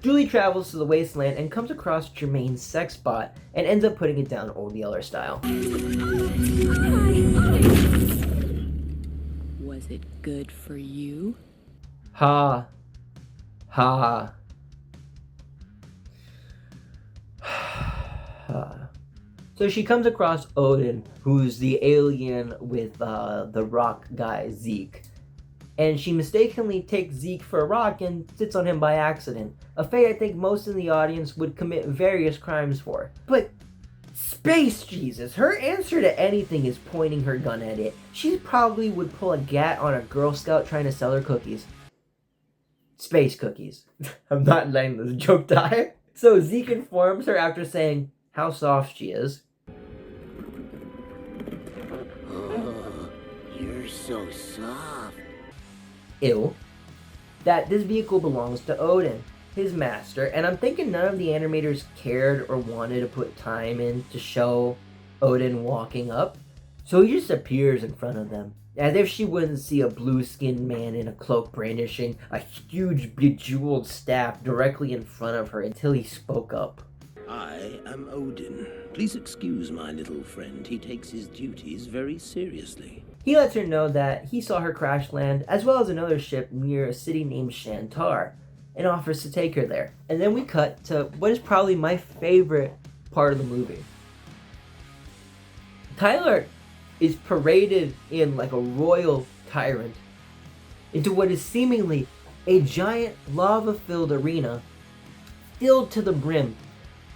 Julie travels to the wasteland and comes across Jermaine's sex bot and ends up putting it down Old Yeller style. Was it good for you? Ha. Ha. So she comes across Odin, who's the alien with the rock guy, Zeke. And she mistakenly takes Zeke for a rock and sits on him by accident. A fate I think most in the audience would commit various crimes for. But space Jesus, her answer to anything is pointing her gun at it. She probably would pull a gat on a Girl Scout trying to sell her cookies. Space cookies. I'm not letting this joke die. So Zeke informs her after saying how soft she is. Oh, you're so soft. Ew. That this vehicle belongs to Odin, his master, and I'm thinking none of the animators cared or wanted to put time in to show Odin walking up, so he just appears in front of them, as if she wouldn't see a blue-skinned man in a cloak brandishing a huge bejeweled staff directly in front of her until he spoke up. I am Odin. Please excuse my little friend. He takes his duties very seriously. He lets her know that he saw her crash land, as well as another ship near a city named Shantar, and offers to take her there. And then we cut to what is probably my favorite part of the movie. Tyler is paraded in like a royal tyrant into what is seemingly a giant lava-filled arena filled to the brim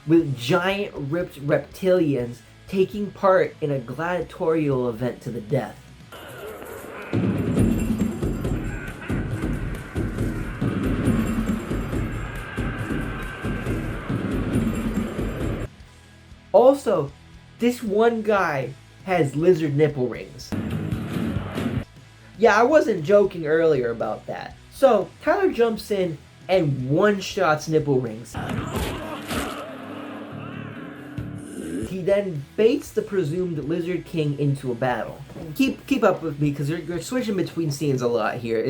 with giant ripped reptilians taking part in a gladiatorial event to the death. Also, this one guy has lizard nipple rings. Yeah, I wasn't joking earlier about that. So, Tyler jumps in and one-shots nipple rings. He then baits the presumed Lizard King into a battle. Keep up with me because you're switching between scenes a lot here.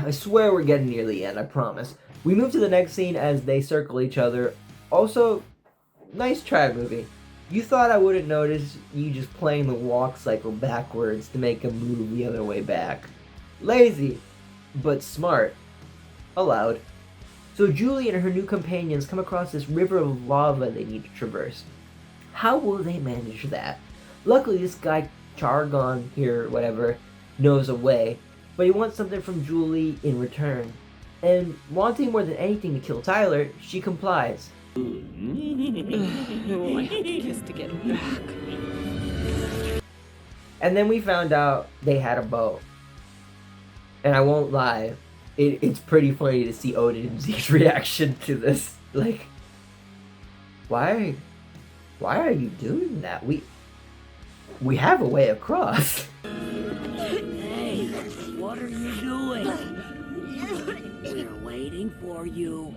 I swear we're getting near the end, I promise. We move to the next scene as they circle each other. Also, nice try, movie. You thought I wouldn't notice you just playing the walk cycle backwards to make him move the other way back. Lazy, but smart. Allowed. So Julie and her new companions come across this river of lava they need to traverse. How will they manage that? Luckily, this guy, Chargon here, whatever, knows a way, but he wants something from Julie in return. And wanting more than anything to kill Tyler, she complies. Oh, I have to kiss to get him back. And then we found out they had a boat. And I won't lie, it's pretty funny to see Odin and Zeke's reaction to this. Like, why are you doing that? We have a way across. Hey, what are you doing? We're waiting for you.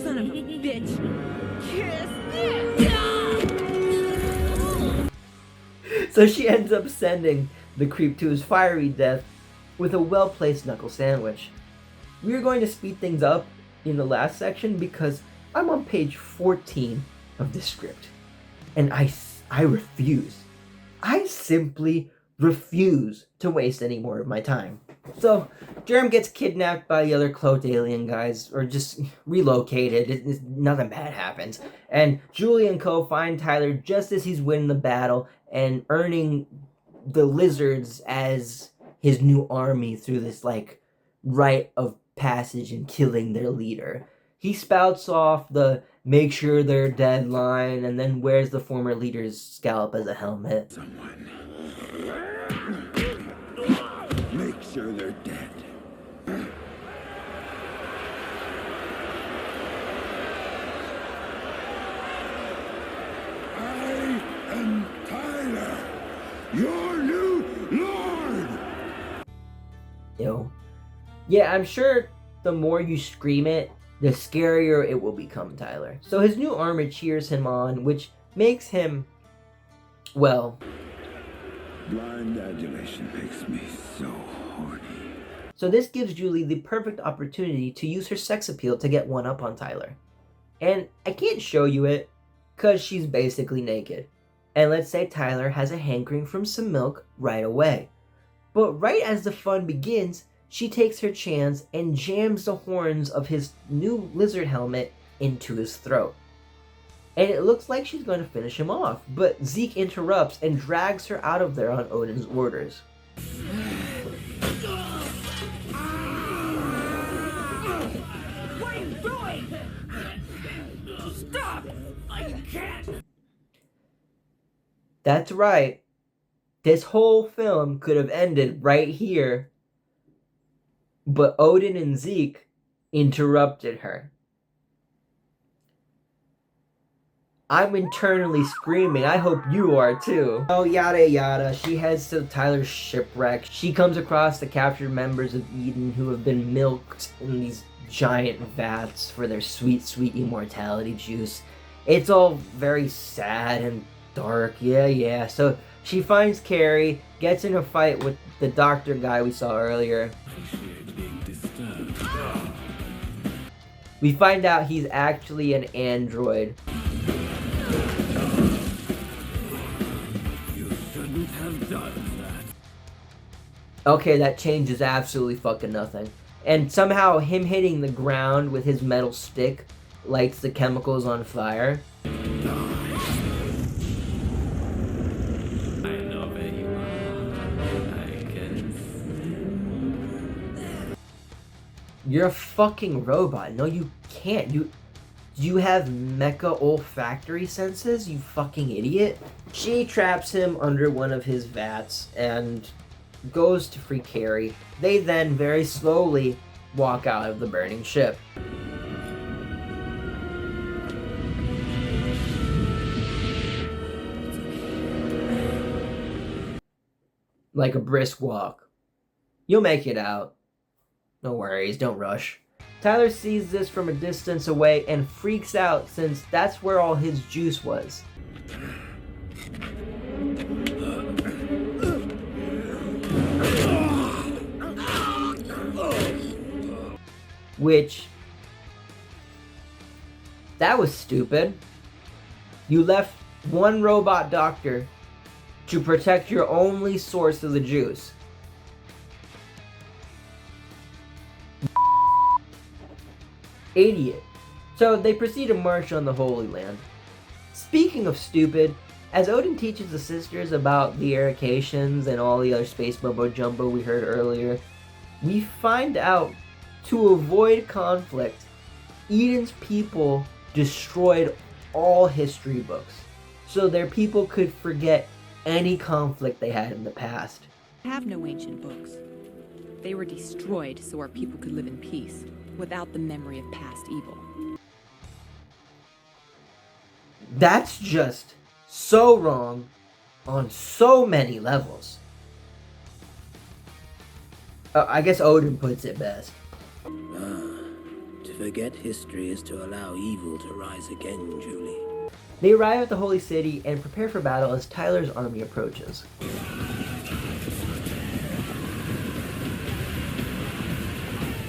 Son of a bitch. So she ends up sending the creep to his fiery death with a well-placed knuckle sandwich. We are going to speed things up in the last section because I'm on page 14 of the script. And I refuse. I simply refuse to waste any more of my time. So, Germ gets kidnapped by the other cloaked alien guys, or just relocated. Nothing bad happens. And Julie and Co. find Tyler just as he's winning the battle and earning the lizards as his new army through this, like, rite of passage and killing their leader. He spouts off the make sure they're dead line and then wears the former leader's scalp as a helmet. Someone. Make sure they're dead. I am Tyler, your new lord! Ew. Yeah, I'm sure the more you scream it, the scarier it will become, Tyler. So his new armor cheers him on, which makes him, well... Blind adulation makes me so horny. So this gives Julie the perfect opportunity to use her sex appeal to get one up on Tyler. And I can't show you it, because she's basically naked. And let's say Tyler has a hankering from some milk right away. But right as the fun begins, she takes her chance and jams the horns of his new lizard helmet into his throat. And it looks like she's going to finish him off, but Zeke interrupts and drags her out of there on Odin's orders. What are you doing? Stop! I can't! That's right. This whole film could have ended right here. But Odin and Zeke interrupted her. I'm internally screaming. I hope you are too. Oh, yada yada. She heads to Tyler's shipwreck. She comes across the captured members of Eden who have been milked in these giant vats for their sweet, sweet immortality juice. It's all very sad and dark. Yeah. So she finds Carrie, gets in a fight with the doctor guy we saw earlier. We find out he's actually an android. You shouldn't have done that. Okay, that changes absolutely fucking nothing. And somehow him hitting the ground with his metal stick lights the chemicals on fire. I know where you are. I can. You're a fucking robot. No, you can't. You have mecha olfactory senses, you fucking idiot. She traps him under one of his vats and goes to free Carrie. They then very slowly walk out of the burning ship. Like a brisk walk. You'll make it out. No worries, don't rush. Tyler sees this from a distance away and freaks out since that's where all his juice was. Which, that was stupid. You left one robot doctor to protect your only source of the juice. Idiot. So they proceed to march on the Holy Land. Speaking of stupid, as Odin teaches the sisters about the Erications and all the other space mumbo jumbo we heard earlier, we find out to avoid conflict, Eden's people destroyed all history books, so their people could forget any conflict they had in the past. Have no ancient books. They were destroyed so our people could live in peace, without the memory of past evil. That's just so wrong on so many levels. I guess Odin puts it best. To forget history is to allow evil to rise again, Julie. They arrive at the Holy City and prepare for battle as Tyler's army approaches.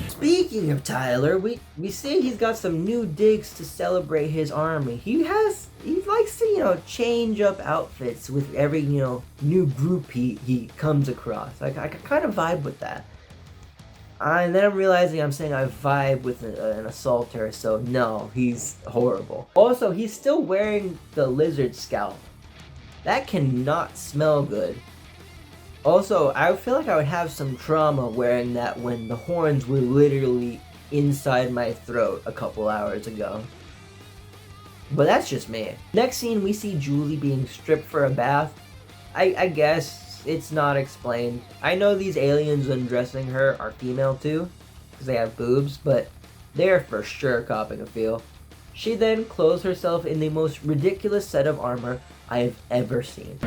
Speaking of Tyler, we see he's got some new digs to celebrate his army. He likes to, change up outfits with every, new group he comes across. Like, I kind of vibe with that. And then I'm realizing I'm saying I vibe with an assaulter, so no, he's horrible. Also, he's still wearing the lizard scalp. That cannot smell good. Also, I feel like I would have some trauma wearing that when the horns were literally inside my throat a couple hours ago. But that's just me. Next scene, we see Julie being stripped for a bath. I guess it's not explained. I know these aliens undressing her are female too, because they have boobs, but they're for sure copping a feel. She then clothes herself in the most ridiculous set of armor I have ever seen.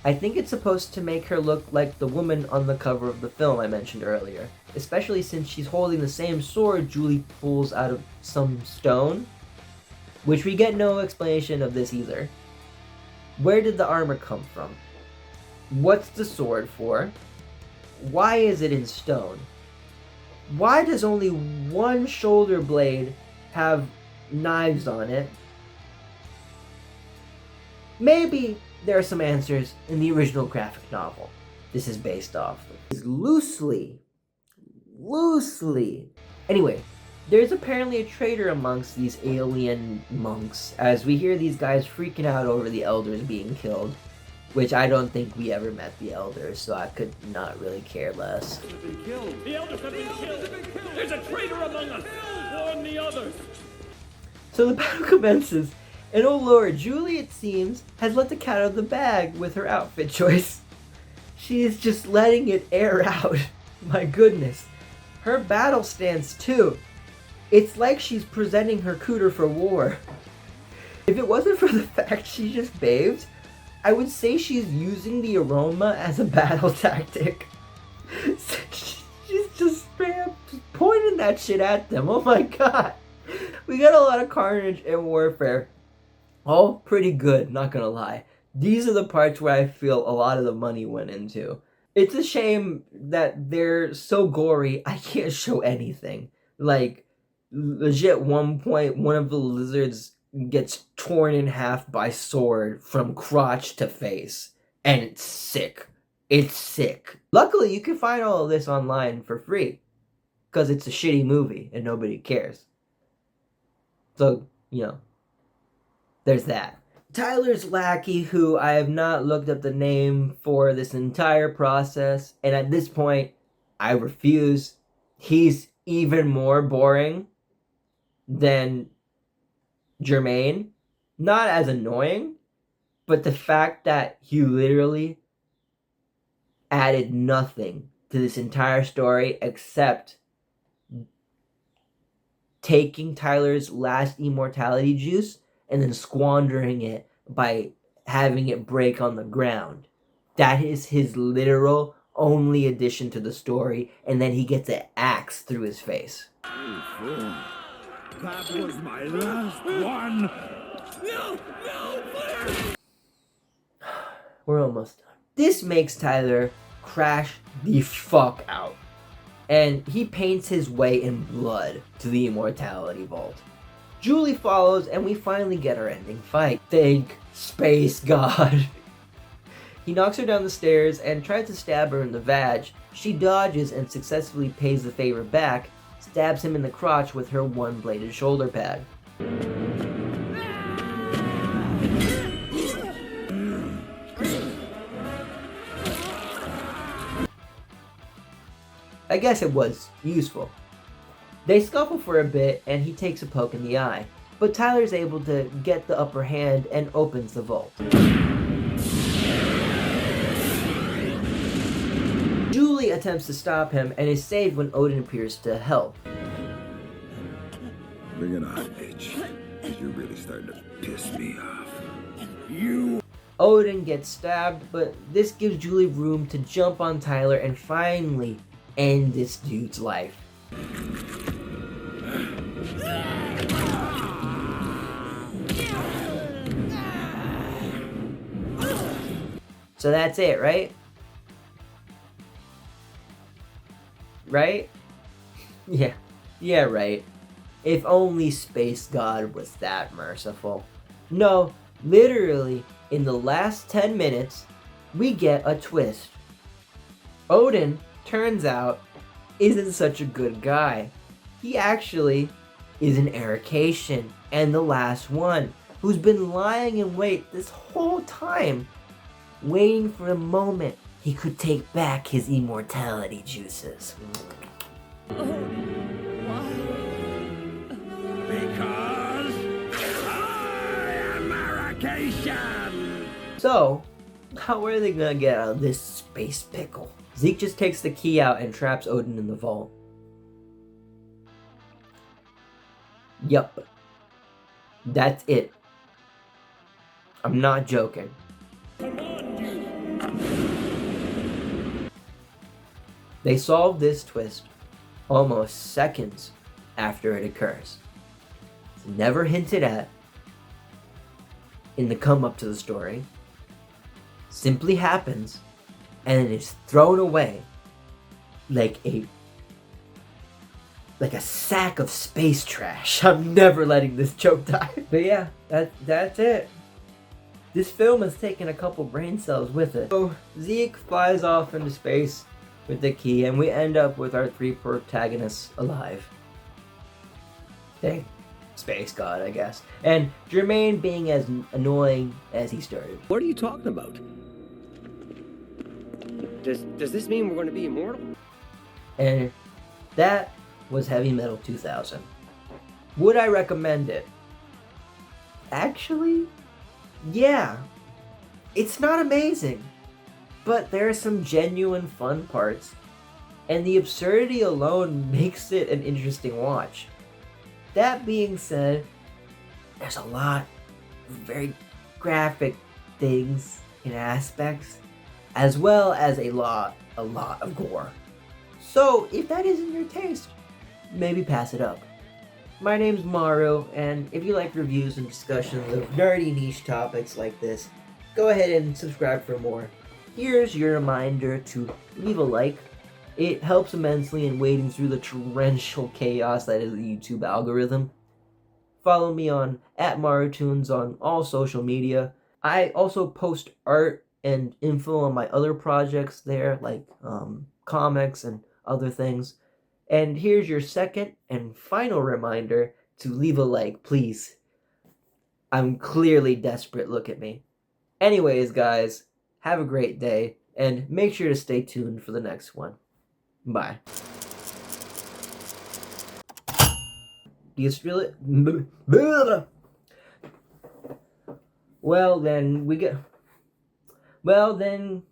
I think it's supposed to make her look like the woman on the cover of the film I mentioned earlier, especially since she's holding the same sword Julie pulls out of some stone, which we get no explanation of this either. Where did the armor come from? What's the sword for? Why is it in stone? Why does only one shoulder blade have knives on it? Maybe there are some answers in the original graphic novel this is based off of. Loosely. Anyway, there's apparently a traitor amongst these alien monks, as we hear these guys freaking out over the elders being killed, which I don't think we ever met the elders, so I could not really care less. The elders have been killed! There's a traitor among us! Warn the others! So the battle commences, and oh lord, Julie, it seems, has let the cat out of the bag with her outfit choice. She is just letting it air out. My goodness. Her battle stance too. It's like she's presenting her cooter for war. If it wasn't for the fact she just bathed, I would say she's using the aroma as a battle tactic. She's just pointing that shit at them. Oh my god. We got a lot of carnage and warfare. All pretty good, not gonna lie. These are the parts where I feel a lot of the money went into. It's a shame that they're so gory, I can't show anything. Like, legit, one point, one of the lizards gets torn in half by sword from crotch to face. And it's sick. It's sick. Luckily, you can find all of this online for free. Because it's a shitty movie and nobody cares. So, there's that. Tyler's lackey, who I have not looked up the name for this entire process, and at this point, I refuse. He's even more boring than Jermaine. Not as annoying, but the fact that he literally added nothing to this entire story except taking Tyler's last immortality juice and then squandering it by having it break on the ground. That is his literal only addition to the story, and then he gets an axe through his face. That was my last one! No, please! We're almost done. This makes Tyler crash the fuck out, and he paints his way in blood to the immortality vault. Julie follows, and we finally get our ending fight. Thank Space God. He knocks her down the stairs and tries to stab her in the vag. She dodges and successfully pays the favor back, stabs him in the crotch with her one-bladed shoulder pad. I guess it was useful. They scuffle for a bit, and he takes a poke in the eye, but Tyler's able to get the upper hand and opens the vault. Julie attempts to stop him and is saved when Odin appears to help. Bring it on, bitch. 'Cause you're really starting to piss me off. Odin gets stabbed, but this gives Julie room to jump on Tyler and finally end this dude's life. So that's it, right? Right? Yeah, right. If only Space God was that merciful. No, literally, in the last 10 minutes, we get a twist. Odin, turns out, isn't such a good guy. He actually is an Erication, and the last one, who's been lying in wait this whole time, waiting for a moment he could take back his immortality juices. Because I am Erication! So, how are they gonna get out of this space pickle? Zeke just takes the key out and traps Odin in the vault. Yup. That's it. I'm not joking. They solve this twist almost seconds after it occurs. It's never hinted at in the come up to the story. Simply happens and it is thrown away like a sack of space trash. I'm never letting this joke die. But yeah, that's it. This film has taken a couple brain cells with it. So Zeke flies off into space with the key, and we end up with our three protagonists alive. Thank Space God, I guess. And Jermaine being as annoying as he started. What are you talking about? Does this mean we're going to be immortal? And that was Heavy Metal 2000. Would I recommend it? Actually, yeah. It's not amazing, but there are some genuine fun parts, and the absurdity alone makes it an interesting watch. That being said, there's a lot of very graphic things and aspects, as well as a lot of gore. So if that isn't your taste, maybe pass it up. My name's Maru, and if you like reviews and discussions of nerdy niche topics like this, go ahead and subscribe for more. Here's your reminder to leave a like. It helps immensely in wading through the torrential chaos that is the YouTube algorithm. Follow me on @MaruTunes on all social media. I also post art and info on my other projects there, like comics and other things. And here's your second and final reminder to leave a like, please. I'm clearly desperate, look at me. Anyways, guys, have a great day, and make sure to stay tuned for the next one. Bye. You really... Well, then, we get... Well, then...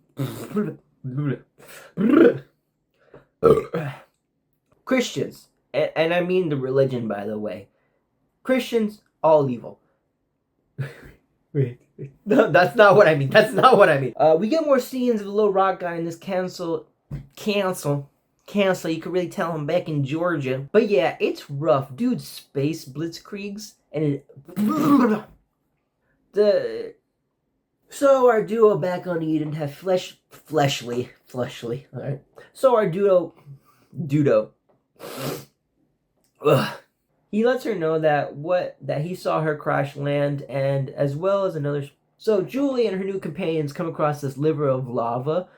Christians, and I mean the religion, by the way. Christians, all evil. Wait. No, that's not what I mean. That's not what I mean. We get more scenes of the little rock guy in this cancel. You could really tell him back in Georgia. But yeah, it's rough. Dude, space blitzkriegs, and it... So our duo back on Eden have fleshly. Alright. So our duo... Ugh. He lets her know that he saw her crash land, and as well as another. So Julie and her new companions come across this river of lava